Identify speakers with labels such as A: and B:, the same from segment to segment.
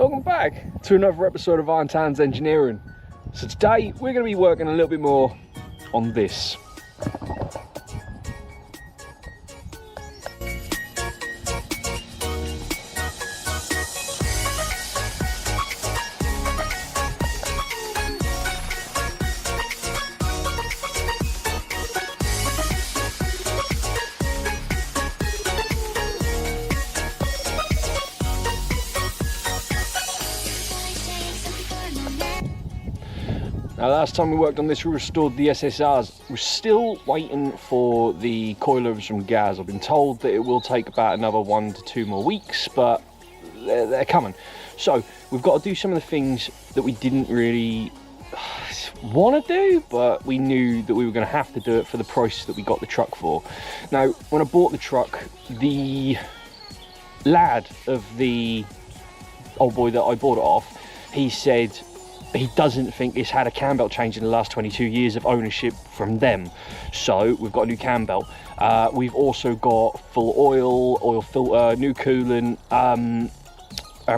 A: Welcome back to another episode of Iron Tans Engineering. So today we're going to be working a little bit more on this. Now, last time we worked on this, we restored the SSRs. We're still waiting for the coilovers from Gaz. I've been told that it will take about another 1 to 2 more weeks, but they're coming. So we've got to do some of the things that we didn't really want to do, but we knew that we were going to have to do it for the price that we got the truck for. Now, when I bought the truck, the lad of the old boy that I bought it off, he said he doesn't think it's had a cam belt change in the last 22 years of ownership from them. So we've got a new cam belt. We've also got full oil filter, new coolant, and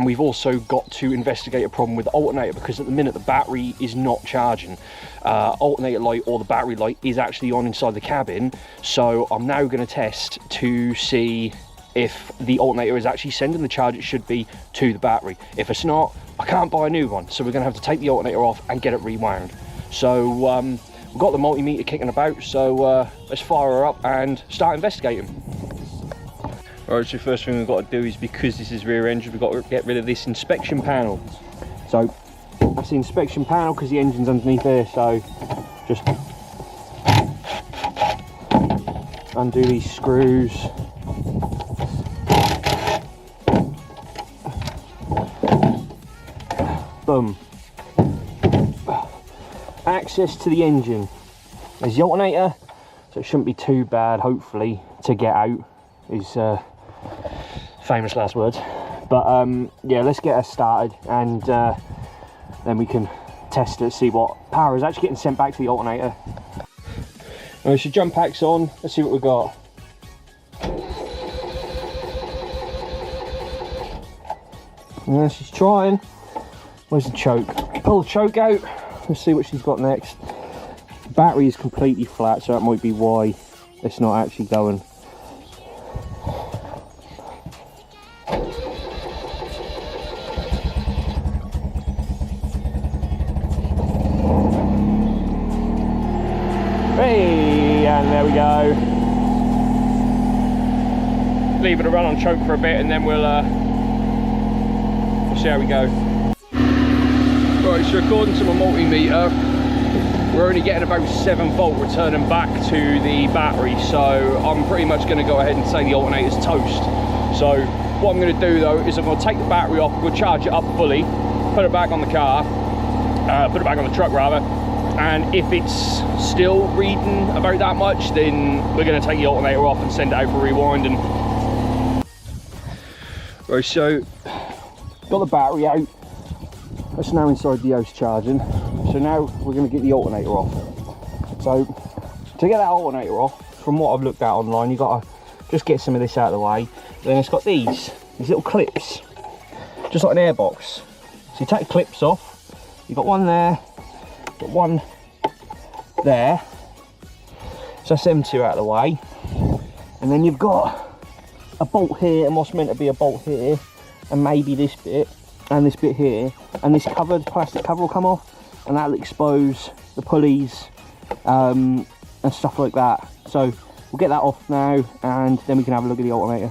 A: we've also got to investigate a problem with the alternator, because at the minute the battery is not charging. Alternator light or the battery light is actually on inside the cabin. So I'm now going to test to see if the alternator is actually sending the charge it should be to the battery. If it's not, I can't buy a new one, so we're going to have to take the alternator off and get it rewound. So we've got the multimeter kicking about, so let's fire her up and start investigating. Alright, so the first thing we've got to do is, because this is rear engine, we've got to get rid of this inspection panel. So that's the inspection panel because the engine's underneath there, so just undo these screws. Boom. Access to the engine. There's the alternator, so it shouldn't be too bad, hopefully, to get out. Is famous last words. But yeah, let's get her started, and then we can test it, see what power is actually getting sent back to the alternator. Alright, so jump packs on, let's see what we've got. Yeah, she's trying. Where's the choke? Pull the choke out. Let's see what she's got next. The battery is completely flat, so that might be why it's not actually going. Hey, and there we go. Leave it to run on choke for a bit, and then we'll see how we go. Right, so according to my multimeter, we're only getting about 7 volt returning back to the battery, so I'm pretty much going to go ahead and say the alternator's toast. So what I'm going to do though is I'm going to take the battery off, we'll charge it up fully, put it back on the car, put it back on the truck rather, and if it's still reading about that much, then we're going to take the alternator off and send it out for rewinding. Right, so got the battery out. That's now inside the house charging. So now we're going to get the alternator off. So to get that alternator off, from what I've looked at online, you've got to just get some of this out of the way. Then it's got these little clips, just like an airbox. So you take the clips off, you've got one there, got one there. So that's them two out of the way. And then you've got a bolt here, and what's meant to be a bolt here, and maybe this bit, and this bit here, and this plastic cover will come off, and that'll expose the pulleys and stuff like that. So we'll get that off now, and then we can have a look at the alternator.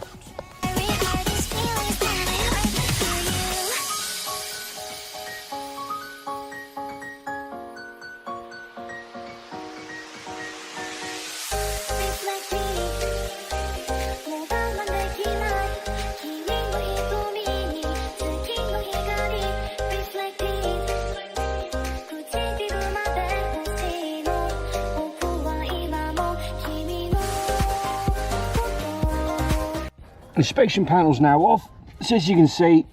A: The inspection panel's now off, so as you can see,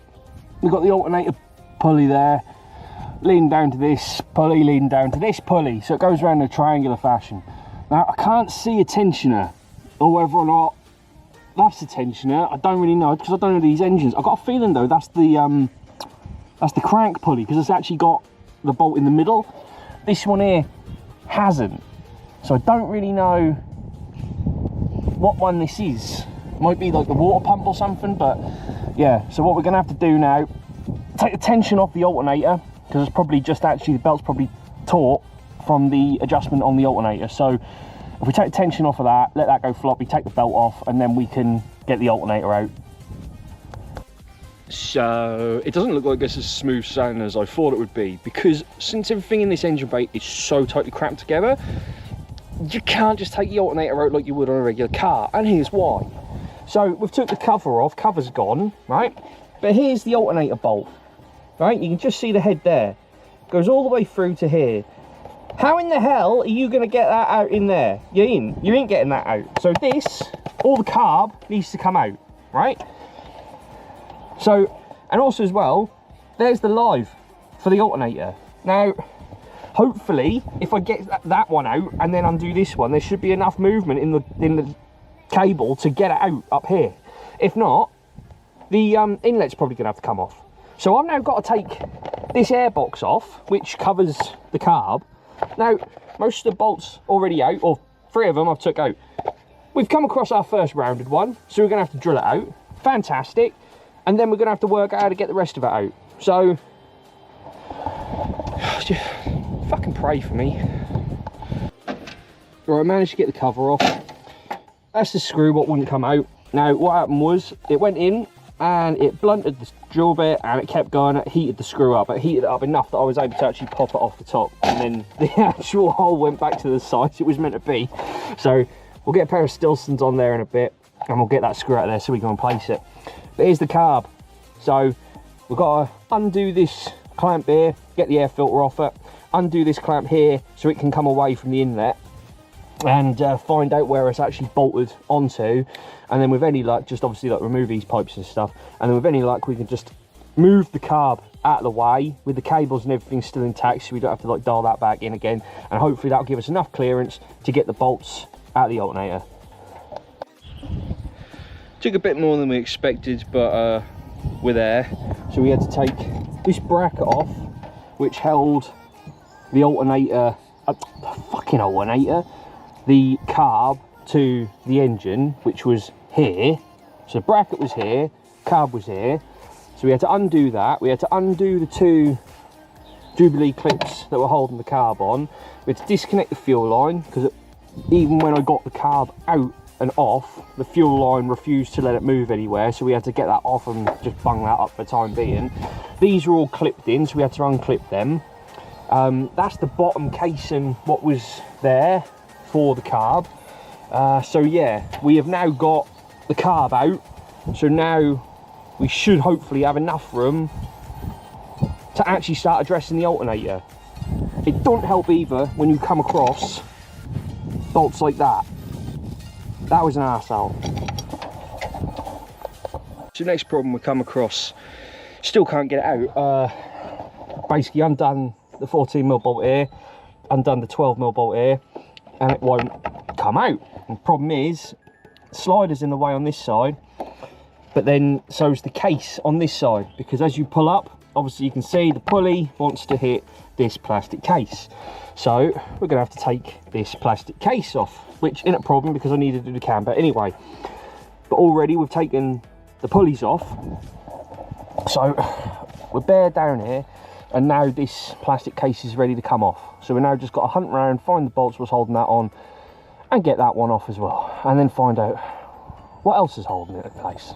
A: we've got the alternator pulley there, leading down to this pulley, leading down to this pulley, so it goes around in a triangular fashion. Now I can't see a tensioner, or whether or not that's a tensioner, I don't really know, because I don't know these engines. I've got a feeling though that's the That's the crank pulley, because it's actually got the bolt in the middle. This one here hasn't. So I don't really know what one this is. Might be like the water pump or something, but yeah. So what we're gonna have to do now, take the tension off the alternator, because it's probably just actually, the belt's probably taut from the adjustment on the alternator. So if we take the tension off of that, let that go floppy, take the belt off, and then we can get the alternator out. So it doesn't look like it's as smooth sailing as I thought it would be, because since everything in this engine bay is so tightly cramped together, you can't just take the alternator out like you would on a regular car, and here's why. So we've took the cover off, cover's gone, right? But here's the alternator bolt, right? You can just see the head there. Goes all the way through to here. How in the hell are you going to get that out in there? You ain't getting that out. So this, all the carb needs to come out, right? So, and also as well, there's the live for the alternator. Now, hopefully, if I get that one out and then undo this one, there should be enough movement in the cable to get it out up here. If not, the inlet's probably going to have to come off. So I've now got to take this air box off, which covers the carb. Now, most of the bolts already out, or 3 of them I've took out. We've come across our first rounded one, so we're going to have to drill it out. Fantastic. And then we're going to have to work out how to get the rest of it out. So, just fucking pray for me. Right, I managed to get the cover off. That's the screw what wouldn't come out. Now, what happened was, it went in and it blunted the drill bit, and it kept going. It heated the screw up. It heated it up enough that I was able to actually pop it off the top, and then the actual hole went back to the size it was meant to be. So we'll get a pair of Stilsons on there in a bit, and we'll get that screw out of there so we can replace it. But here's the carb. So we've got to undo this clamp here, get the air filter off it, undo this clamp here so it can come away from the inlet, and find out where it's actually bolted onto. And then with any luck, just obviously like remove these pipes and stuff, and then with any luck we can just move the carb out of the way with the cables and everything still intact, so we don't have to like dial that back in again, and hopefully that'll give us enough clearance to get the bolts out of the alternator. Took a bit more than we expected, but we're there. So we had to take this bracket off, which held the alternator, the carb to the engine, which was here. So the bracket was here, carb was here. So we had to undo that. We had to undo the 2 Jubilee clips that were holding the carb on. We had to disconnect the fuel line, because even when I got the carb out and off, the fuel line refused to let it move anywhere, so we had to get that off and just bung that up for the time being. These were all clipped in, so we had to unclip them. That's the bottom casing what was there for the carb. So yeah, we have now got the carb out, so now we should hopefully have enough room to actually start addressing the alternator. It don't help either when you come across bolts like that. That was an arsehole. So the next problem we come across, still can't get it out. Basically undone the 14mm bolt here, undone the 12mm bolt here, and it won't come out. And the problem is, the slider's in the way on this side, but then so's the case on this side, because as you pull up, obviously you can see the pulley wants to hit this plastic case. So we're going to have to take this plastic case off, which isn't a problem because I needed to do the camber anyway. But already we've taken the pulleys off, so we're bare down here, and now this plastic case is ready to come off. So we're now just got to hunt around, find the bolts what's holding that on, and get that one off as well, and then find out what else is holding it in place.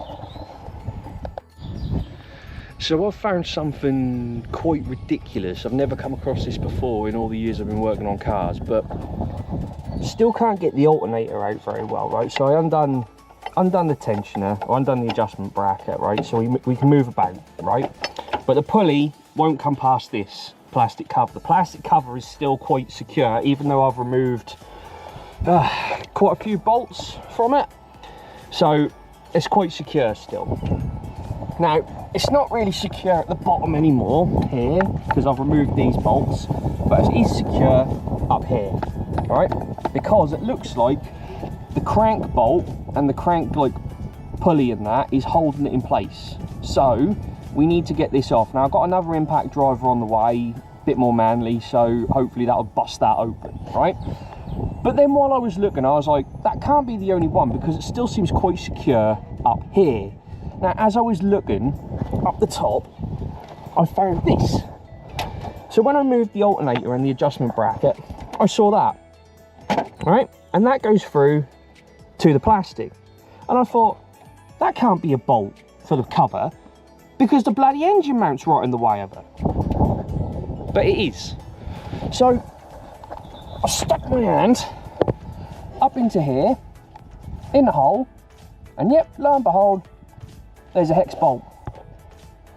A: So I've found something quite ridiculous. I've never come across this before in all the years I've been working on cars, but still can't get the alternator out very well, right? So I undone the tensioner, or undone the adjustment bracket, right? So we can move about, right? But the pulley won't come past this plastic cover. The plastic cover is still quite secure, even though I've removed quite a few bolts from it. So it's quite secure still. Now, it's not really secure at the bottom anymore here, because I've removed these bolts, but it is secure up here, right? Because it looks like the crank bolt and the crank like pulley and that is holding it in place. So we need to get this off. Now I've got another impact driver on the way, a bit more manly, so hopefully that'll bust that open, right? But then while I was looking, I was like, that can't be the only one, because it still seems quite secure up here. Now as I was looking up the top, I found this. So when I moved the alternator and the adjustment bracket, I saw that, right? And that goes through to the plastic. And I thought, that can't be a bolt for the cover, because the bloody engine mount's right in the way of it. But it is. So I stuck my hand up into here, in the hole, and yep, lo and behold, there's a hex bolt.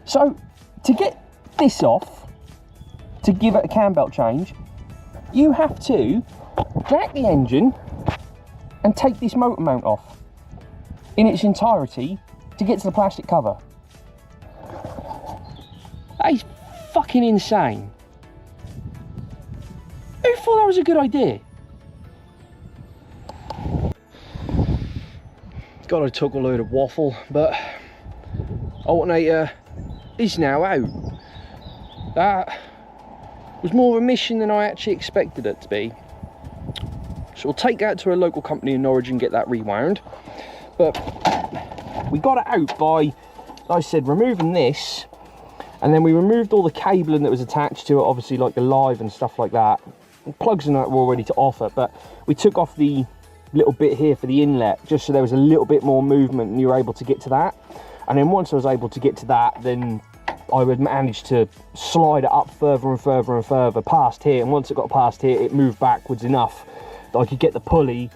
A: So to get this off, to give it a cam belt change, you have to jack the engine and take this motor mount off in its entirety to get to the plastic cover. That is fucking insane. Who thought that was a good idea? God, I took a load of waffle, but alternator is now out. That was more of a mission than I actually expected it to be. So we'll take that to a local company in Norwich and get that rewound. But we got it out by, like I said, removing this, and then we removed all the cabling that was attached to it, obviously like the live and stuff like that. The plugs and that were all ready to offer, but we took off the little bit here for the inlet, just so there was a little bit more movement and you were able to get to that. And then once I was able to get to that, then I would manage to slide it up further and further and further past here, and once it got past here, it moved backwards enough that I could get the pulley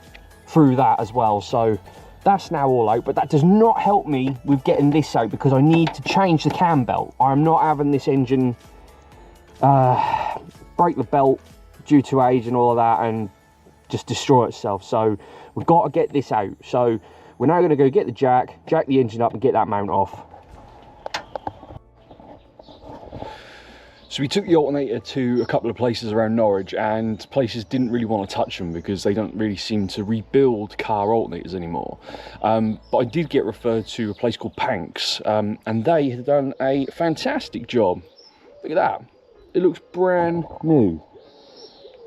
A: through that as well. So that's now all out, but that does not help me with getting this out, because I need to change the cam belt. I'm not having this engine break the belt due to age and all of that and just destroy itself. So we've got to get this out. So we're now going to go get the jack the engine up and get that mount off. So we took the alternator to a couple of places around Norwich, and places didn't really want to touch them because they don't really seem to rebuild car alternators anymore. But I did get referred to a place called Panks, and they had done a fantastic job. Look at that. It looks brand new.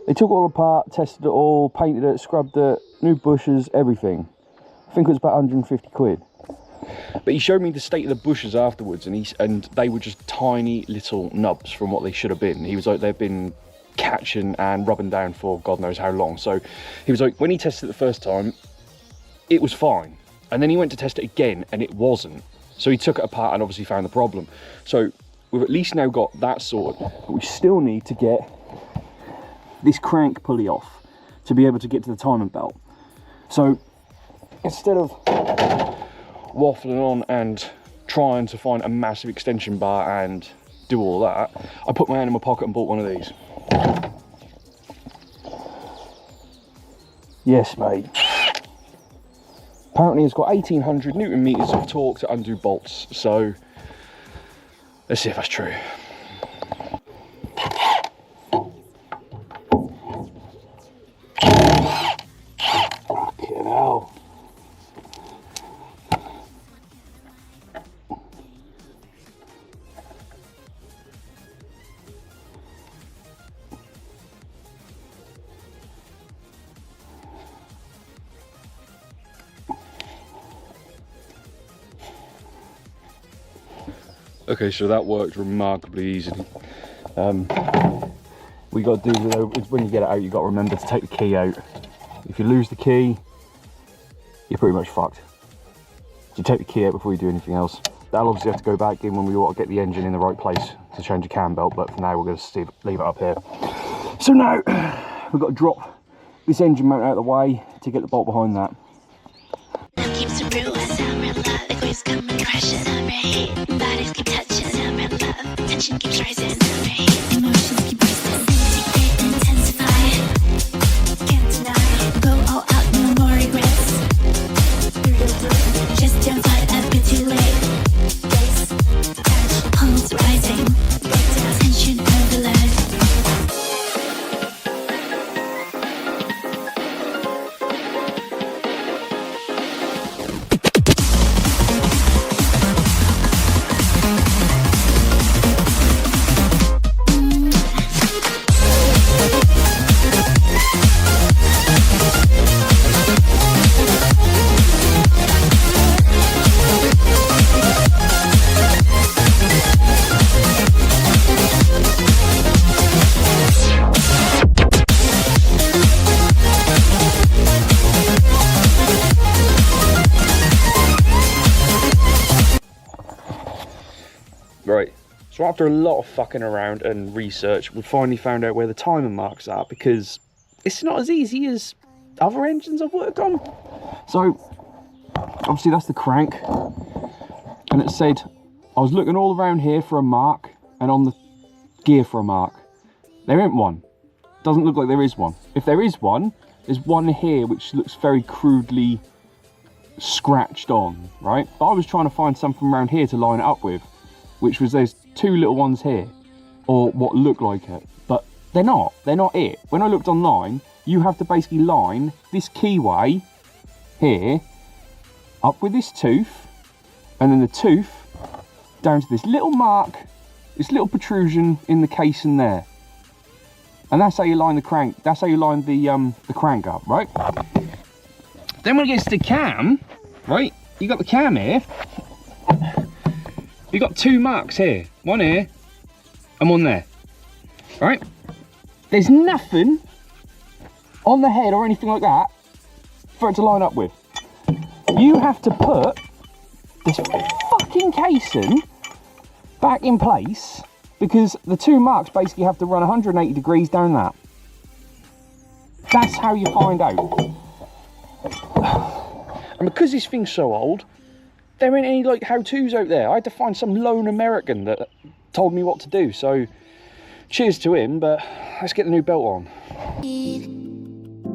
A: They took it all apart, tested it all, painted it, scrubbed it, new bushes, everything. I think it was about 150 quid. But he showed me the state of the bushes afterwards, and they were just tiny little nubs from what they should have been. He was like, they've been catching and rubbing down for God knows how long. So he was like, when he tested it the first time, it was fine. And then he went to test it again, and it wasn't. So he took it apart and obviously found the problem. So we've at least now got that sorted. But we still need to get this crank pulley off to be able to get to the timing belt. So instead of waffling on and trying to find a massive extension bar and do all that, I put my hand in my pocket and bought one of these. Yes, mate. Apparently it's got 1800 Newton meters of torque to undo bolts, so let's see if that's true. Fucking hell. Okay, so that worked remarkably easily. We got to do, though, is when you get it out, you got to remember to take the key out. If you lose the key, you're pretty much fucked. So you take the key out before you do anything else. That'll obviously have to go back in when we want to get the engine in the right place to change the cam belt, but for now we're going to leave it up here. So now we've got to drop this engine mount out of the way to get the bolt behind that.
B: Keeps it real, summer love. The waves come and crashing, summer heat. Bodies keep touching, summer love. Tension keeps rising, summer heat. Emotions keep rising, they intensify. Can't deny, go all out, no more regrets. Just don't fight a bit too late. Face, touch, pulse rising. Breakdown, tension overload.
C: So after a lot of fucking around and research, we finally found out where the timing marks are, because it's not as easy as other engines I've worked on. So obviously that's the crank, and it said I was looking all around here for a mark and on the gear for a mark. There ain't one. Doesn't look like there is one. If there is one, there's one here which looks very crudely scratched on, right? But I was trying to find something around here to line it up with, which was those two little ones here, or what look like it, but they're not it. When I looked online, you have to basically line this keyway here up with this tooth, and then the tooth down to this little mark, this little protrusion in the casing there. And that's how you line the crank, that's how you line the crank up, right? Then when it gets to the cam, right, you got the cam here, you got two marks here, one here and one there, right? There's nothing on the head or anything like that for it to line up with. You have to put this fucking casing back in place, because the two marks basically have to run 180 degrees down that. That's how you find out. And because this thing's so old, there ain't any like how-tos out there. I had to find some lone American that told me what to do. So cheers to him, but let's get the new belt on.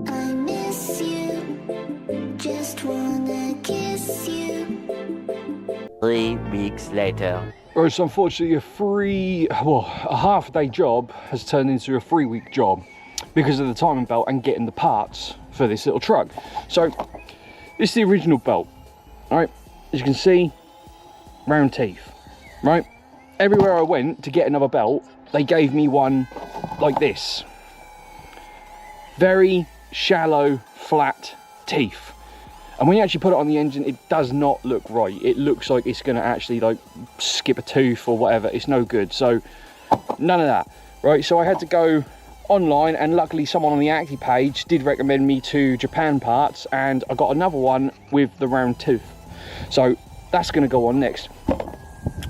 B: I miss you, just wanna kiss you.
D: 3 weeks later.
A: Whereas unfortunately a half-day job has turned into a 3-week job because of the timing belt and getting the parts for this little truck. So this is the original belt, right? As you can see, round teeth, right? Everywhere I went to get another belt, they gave me one like this. Very shallow, flat teeth. And when you actually put it on the engine, it does not look right. It looks like it's gonna actually like skip a tooth or whatever. It's no good. So none of that, right? So I had to go online, and luckily someone on the Acti page did recommend me to Japan Parts, and I got another one with the round tooth. So that's gonna go on next.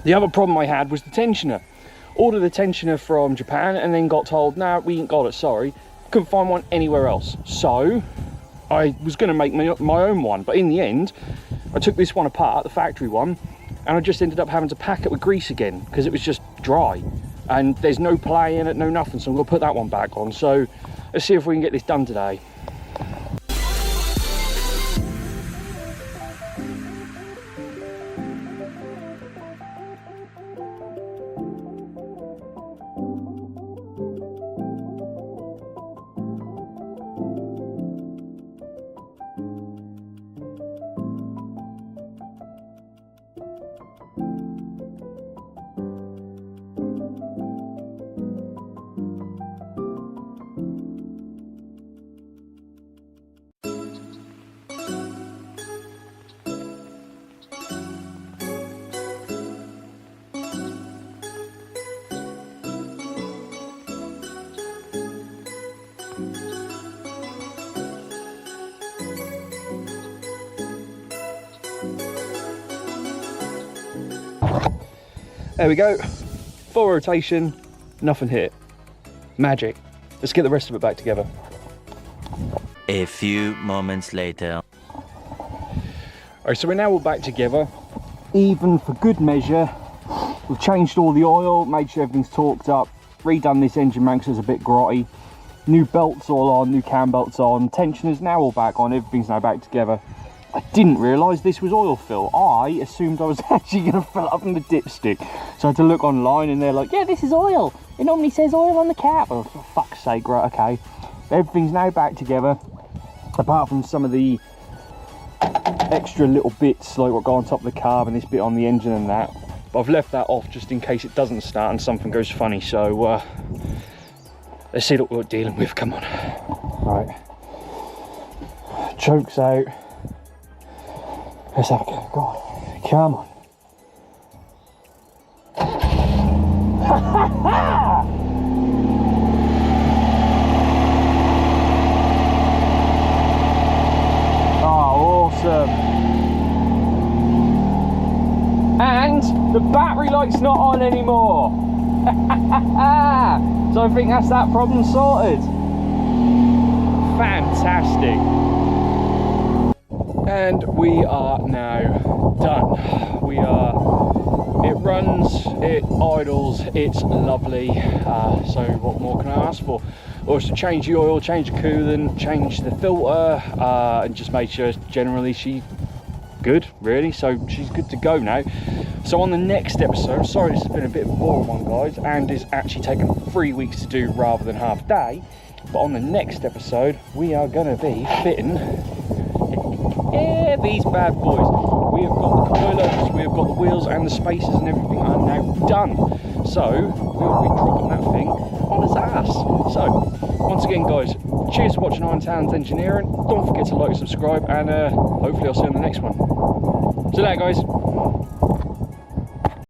A: The other problem I had was the tensioner. Ordered the tensioner from Japan and then got told, no, we ain't got it, sorry. Couldn't find one anywhere else. So I was going to make my own one, but in the end I took this one apart, the factory one, and I just ended up having to pack it with grease again because it was just dry and there's no play in it, no nothing, so I'm going to put that one back on. So let's see if we can get this done today. There we go, full rotation, nothing hit. Magic. Let's get the rest of it back together.
D: A few moments later.
A: Alright, so we're now all back together. Even for good measure, we've changed all the oil, made sure everything's torqued up, redone this engine mount because it's a bit grotty. New belts all on, new cam belts on, tensioners now all back on, everything's now back together. I didn't realise this was oil fill. I assumed I was actually going to fill it up in the dipstick. So I had to look online and they're like, yeah, this is oil. It normally says oil on the cap. Oh, for fuck's sake, right, okay. Everything's now back together, apart from some of the extra little bits like what go on top of the carb and this bit on the engine and that. But I've left that off just in case it doesn't start and something goes funny. So let's see what we're dealing with, come on. Right, chokes out. Let's have a go. Go on. Come on. Oh, awesome. And the battery light's not on anymore.
C: So I think that's that problem sorted. Fantastic.
A: And we are now done. It runs, it idles, it's lovely. So what more can I ask for? Also change the oil, change the coolant, change the filter, and just make sure generally she's good, really. So she's good to go now. So on the next episode, sorry this has been a bit of a boring one, guys, and it's actually taken 3 weeks to do rather than half a day. But on the next episode, we are going to be fitting these bad boys. We have got the coilers, we have got the wheels and the spacers and everything are now done. So we'll be dropping that thing on its ass. So once again, guys, cheers for watching Iron Towns Engineering. Don't forget to like and subscribe, and hopefully I'll see you on the next one. See you later, guys.